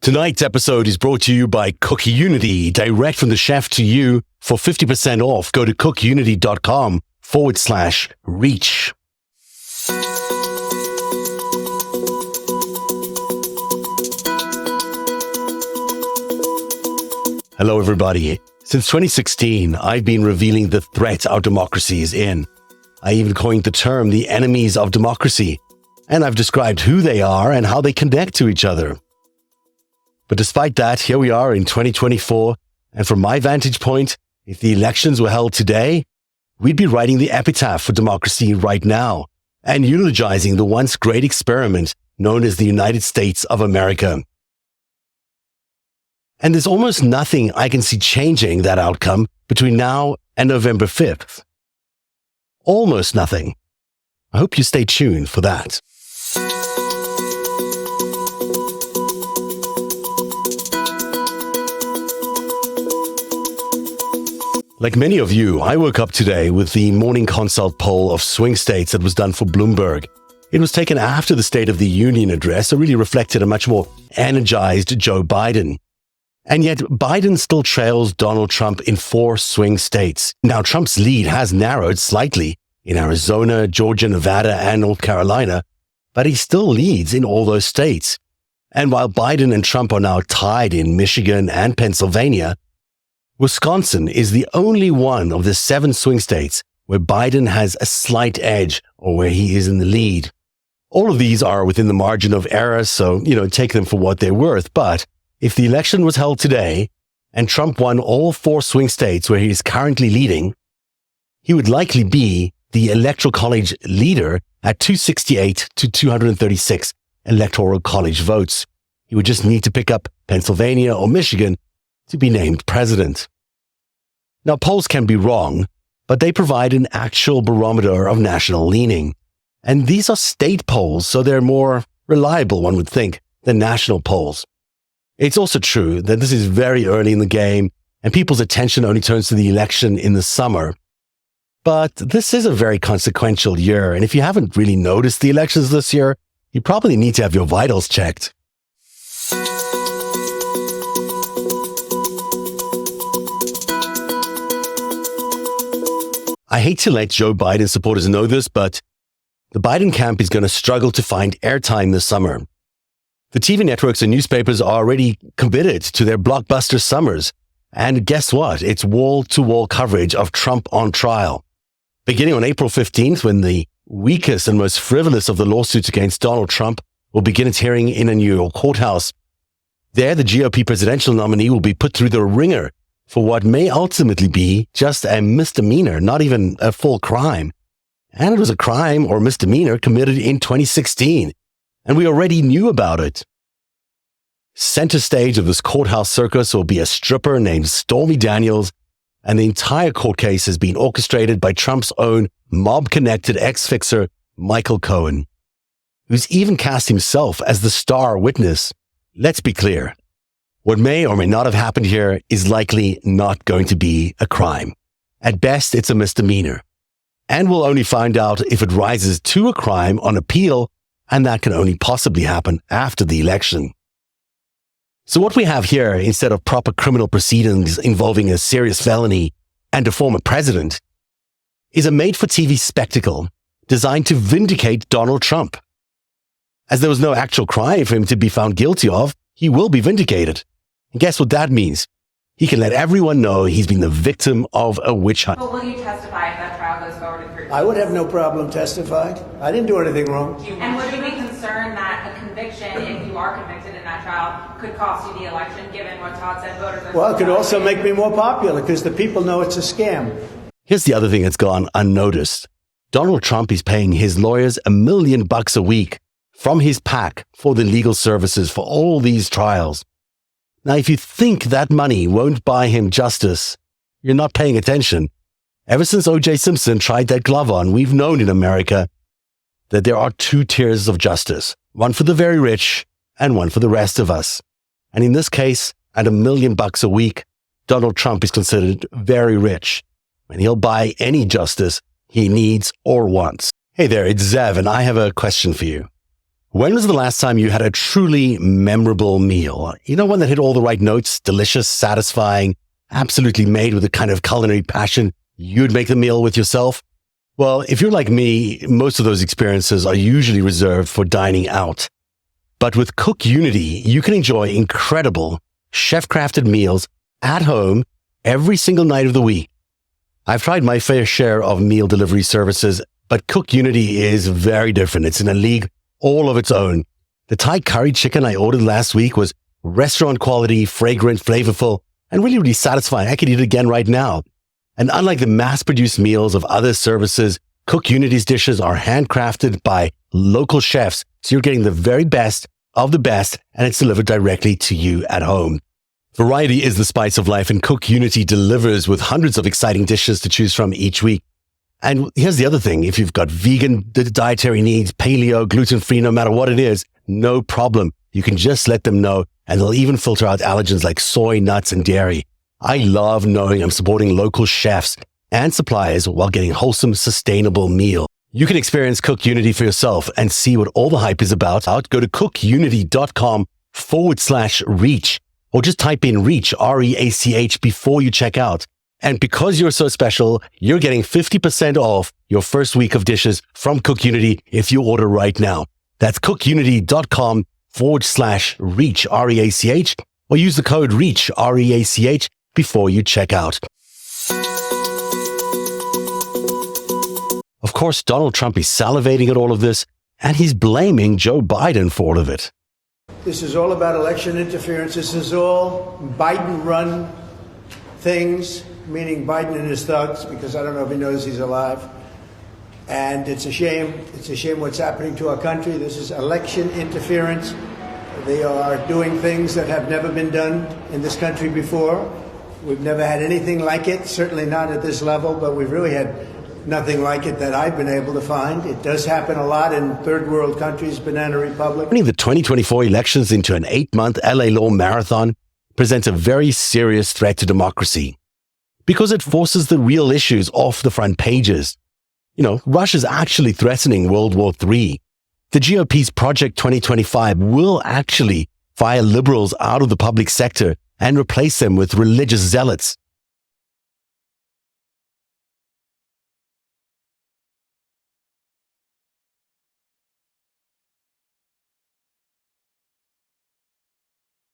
Tonight's episode is brought to you by Cook Unity, direct from the chef to you. For 50% off, go to cookunity.com/reach. Hello, everybody. Since 2016, I've been revealing the threat our democracy is in. I even coined the term the enemies of democracy, and I've described who they are and how they connect to each other. But despite that, here we are in 2024, and from my vantage point, if the elections were held today, we'd be writing the epitaph for democracy right now and eulogizing the once great experiment known as the United States of America. And there's almost nothing I can see changing that outcome between now and November 5th. Almost nothing. I hope you stay tuned for that. Like many of you, I woke up today with the morning consult poll of swing states that was done for Bloomberg. It was taken after the State of the Union address, so really reflected a much more energized Joe Biden. And yet, Biden still trails Donald Trump in 4 swing states. Now, Trump's lead has narrowed slightly in Arizona, Georgia, Nevada, and North Carolina, but he still leads in all those states. And while Biden and Trump are now tied in Michigan and Pennsylvania, Wisconsin is the only one of the 7 swing states where Biden has a slight edge or where he is in the lead. All of these are within the margin of error, so, take them for what they're worth. But if the election was held today and Trump won all 4 swing states where he is currently leading, he would likely be the Electoral College leader at 268 to 236 Electoral College votes. He would just need to pick up Pennsylvania or Michigan to be named president. Now, polls can be wrong, but they provide an actual barometer of national leaning. And these are state polls, so they're more reliable, one would think, than national polls. It's also true that this is very early in the game, and people's attention only turns to the election in the summer. But this is a very consequential year, and if you haven't really noticed the elections this year, you probably need to have your vitals checked. I hate to let Joe Biden supporters know this, but the Biden camp is going to struggle to find airtime this summer. The TV networks and newspapers are already committed to their blockbuster summers. And guess what? It's wall-to-wall coverage of Trump on trial. Beginning on April 15th, when the weakest and most frivolous of the lawsuits against Donald Trump will begin its hearing in a New York courthouse. There, the GOP presidential nominee will be put through the ringer for what may ultimately be just a misdemeanor, not even a full crime. And it was a crime or misdemeanor committed in 2016, and we already knew about it. Center stage of this courthouse circus will be a stripper named Stormy Daniels, and the entire court case has been orchestrated by Trump's own mob-connected ex-fixer, Michael Cohen, who's even cast himself as the star witness. Let's be clear. What may or may not have happened here is likely not going to be a crime. At best, it's a misdemeanor. And we'll only find out if it rises to a crime on appeal, and that can only possibly happen after the election. So what we have here, instead of proper criminal proceedings involving a serious felony and a former president, is a made-for-TV spectacle designed to vindicate Donald Trump. As there was no actual crime for him to be found guilty of, he will be vindicated. And guess what that means? He can let everyone know he's been the victim of a witch hunt. But will you testify if that trial goes forward in court? I would have no problem testifying. I didn't do anything wrong. And would you be concerned that a conviction, if you are convicted in that trial, could cost you the election, given what Todd said voters are... Well, it could also make me more popular, because the people know it's a scam. Here's the other thing that's gone unnoticed. Donald Trump is paying his lawyers $1 million a week from his PAC for the legal services for all these trials. Now, if you think that money won't buy him justice, you're not paying attention. Ever since O.J. Simpson tried that glove on, we've known in America that there are 2 tiers of justice, one for the very rich and one for the rest of us. And in this case, at $1 million a week, Donald Trump is considered very rich, and he'll buy any justice he needs or wants. Hey there, it's Zev, and I have a question for you. When was the last time you had a truly memorable meal? You know, one that hit all the right notes, delicious, satisfying, absolutely made with the kind of culinary passion you'd make the meal with yourself? Well, if you're like me, most of those experiences are usually reserved for dining out. But with Cook Unity, you can enjoy incredible, chef-crafted meals at home every single night of the week. I've tried my fair share of meal delivery services, but Cook Unity is very different. It's in a league all of its own. The Thai curry chicken I ordered last week was restaurant quality, fragrant, flavorful, and really, really satisfying. I could eat it again right now. And unlike the mass-produced meals of other services, Cook Unity's dishes are handcrafted by local chefs. So you're getting the very best of the best, and it's delivered directly to you at home. Variety is the spice of life, and Cook Unity delivers with hundreds of exciting dishes to choose from each week. And here's the other thing. If you've got vegan dietary needs, paleo, gluten-free, no matter what it is, no problem. You can just let them know, and they'll even filter out allergens like soy, nuts, and dairy. I love knowing I'm supporting local chefs and suppliers while getting wholesome, sustainable meal. You can experience Cook Unity for yourself and see what all the hype is about. Go to cookunity.com/reach, or just type in reach, REACH, before you check out. And because you're so special, you're getting 50% off your first week of dishes from Cook Unity if you order right now. That's cookunity.com/reach, REACH, or use the code REACH, REACH, before you check out. Of course, Donald Trump is salivating at all of this, and he's blaming Joe Biden for all of it. This is all about election interference. This is all Biden-run things, meaning Biden and his thugs, because I don't know if he knows he's alive. And it's a shame. It's a shame what's happening to our country. This is election interference. They are doing things that have never been done in this country before. We've never had anything like it, certainly not at this level, but we've really had nothing like it that I've been able to find. It does happen a lot in third world countries, banana republic. Turning the 2024 elections into an 8-month LA law marathon presents a very serious threat to democracy because it forces the real issues off the front pages. You know, Russia's actually threatening World War III. The GOP's Project 2025 will actually fire liberals out of the public sector and replace them with religious zealots.